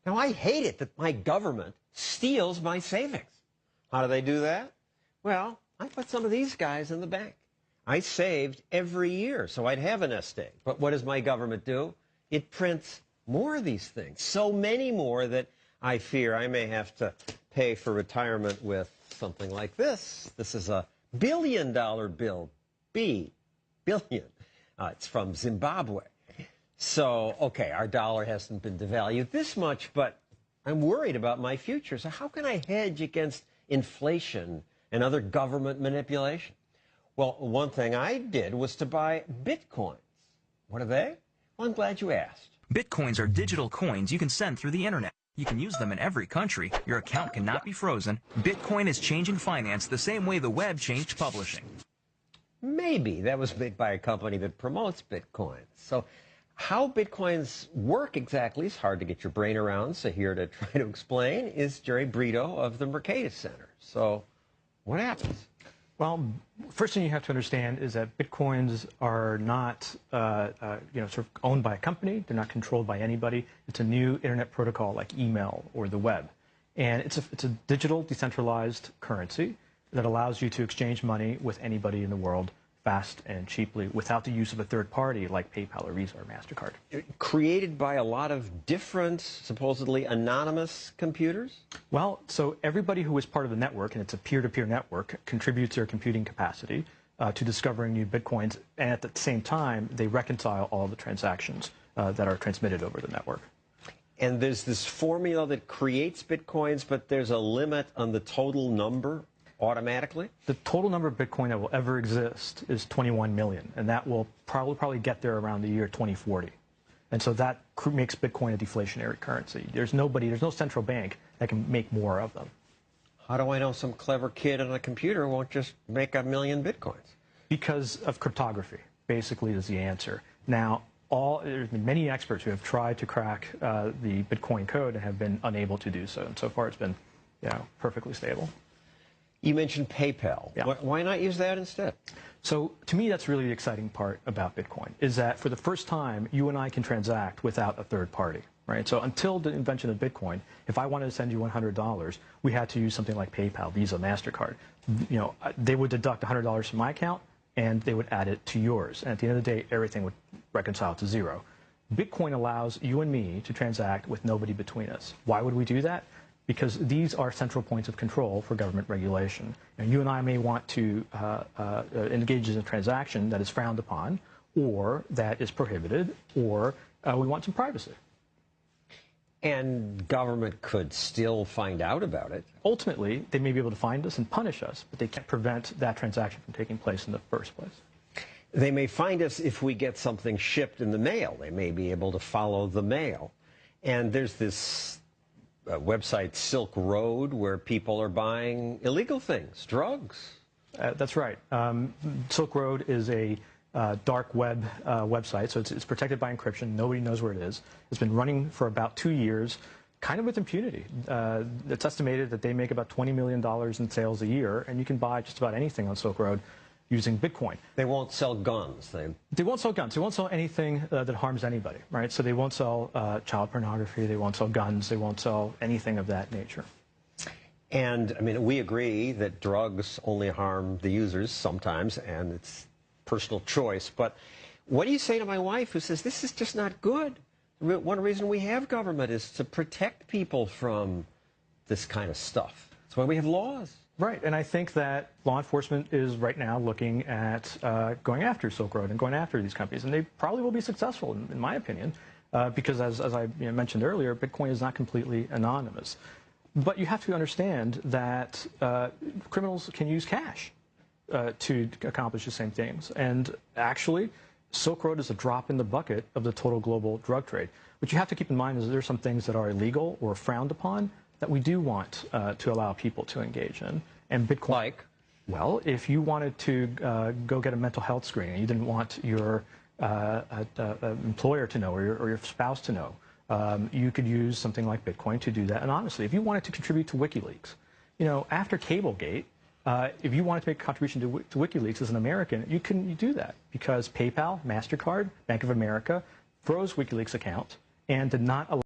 Now, I hate it that my government steals my savings. How do they do that? Well, I put some of these guys in the bank. I saved every year, so I'd have a nest egg. But what does my government do? It prints more of these things, so many more that I fear I may have to pay for retirement with something like this. This is a billion-dollar bill, billion. It's from Zimbabwe. So, okay, our dollar hasn't been devalued this much, but I'm worried about my future. So how can I hedge against inflation and other government manipulation? Well, one thing I did was to buy Bitcoins. What are they? Well, I'm glad you asked. Bitcoins are digital coins you can send through the internet. You can use them in every country. Your account cannot be frozen. Bitcoin is changing finance the same way the web changed publishing. Maybe that was made by a company that promotes Bitcoins. So how Bitcoins work exactly is hard to get your brain around. So here to try to explain is Jerry Brito of the Mercatus Center. So what happens? Well, first thing you have to understand is that Bitcoins are not, sort of owned by a company. They're not controlled by anybody. It's a new internet protocol like email or the web. And it's a digital, decentralized currency that allows you to exchange money with anybody in the world fast and cheaply without the use of a third party like PayPal or Visa or MasterCard. Created by a lot of different, supposedly anonymous computers? Well, so everybody who is part of the network, and it's a peer-to-peer network, contributes their computing capacity to discovering new Bitcoins, and at the same time, they reconcile all the transactions that are transmitted over the network. And there's this formula that creates Bitcoins, but there's a limit on the total number automatically? The total number of Bitcoin that will ever exist is 21 million, and that will probably get there around the year 2040. And so that makes Bitcoin a deflationary currency. There's no central bank that can make more of them. How do I know some clever kid on a computer won't just make 1 million Bitcoins? Because of cryptography, basically, is the answer. Now, there's been many experts who have tried to crack the Bitcoin code and have been unable to do so. And so far, it's been, perfectly stable. You mentioned PayPal. Yeah. Why not use that instead? So to me, that's really the exciting part about Bitcoin, is that for the first time, you and I can transact without a third party, right? So until the invention of Bitcoin, if I wanted to send you $100, we had to use something like PayPal, Visa, MasterCard. They would deduct $100 from my account, and they would add it to yours. And at the end of the day, everything would reconcile to zero. Bitcoin allows you and me to transact with nobody between us. Why would we do that? Because these are central points of control for government regulation. And you and I may want to engage in a transaction that is frowned upon, or that is prohibited, or we want some privacy. And government could still find out about it. Ultimately, they may be able to find us and punish us, but they can't prevent that transaction from taking place in the first place. They may find us if we get something shipped in the mail. They may be able to follow the mail. And there's this website Silk Road where people are buying illegal things, drugs. That's right. Silk Road is a dark web website, so it's protected by encryption. Nobody knows where it is. It's been running for about 2 years, kind of with impunity. It's estimated that they make about $20 million in sales a year, and you can buy just about anything on Silk Road using Bitcoin. They won't sell guns. They won't sell guns. They won't sell anything that harms anybody, right? So they won't sell child pornography. They won't sell guns. They won't sell anything of that nature. And, I mean, we agree that drugs only harm the users sometimes, and it's personal choice. But what do you say to my wife who says, this is just not good? One reason we have government is to protect people from this kind of stuff. That's why we have laws. Right, and I think that law enforcement is right now looking at going after Silk Road and going after these companies, and they probably will be successful, in my opinion, because as I mentioned earlier, Bitcoin is not completely anonymous. But you have to understand that criminals can use cash to accomplish the same things, and actually, Silk Road is a drop in the bucket of the total global drug trade. What you have to keep in mind is there are some things that are illegal or frowned upon that we do want to allow people to engage in. And Bitcoin, like? Well, if you wanted to go get a mental health screening, you didn't want your employer to know or your spouse to know, you could use something like Bitcoin to do that anonymously. If you wanted to contribute to WikiLeaks, after Cablegate, if you wanted to make a contribution to WikiLeaks as an American, you couldn't do that because PayPal, MasterCard, Bank of America froze WikiLeaks accounts and did not allow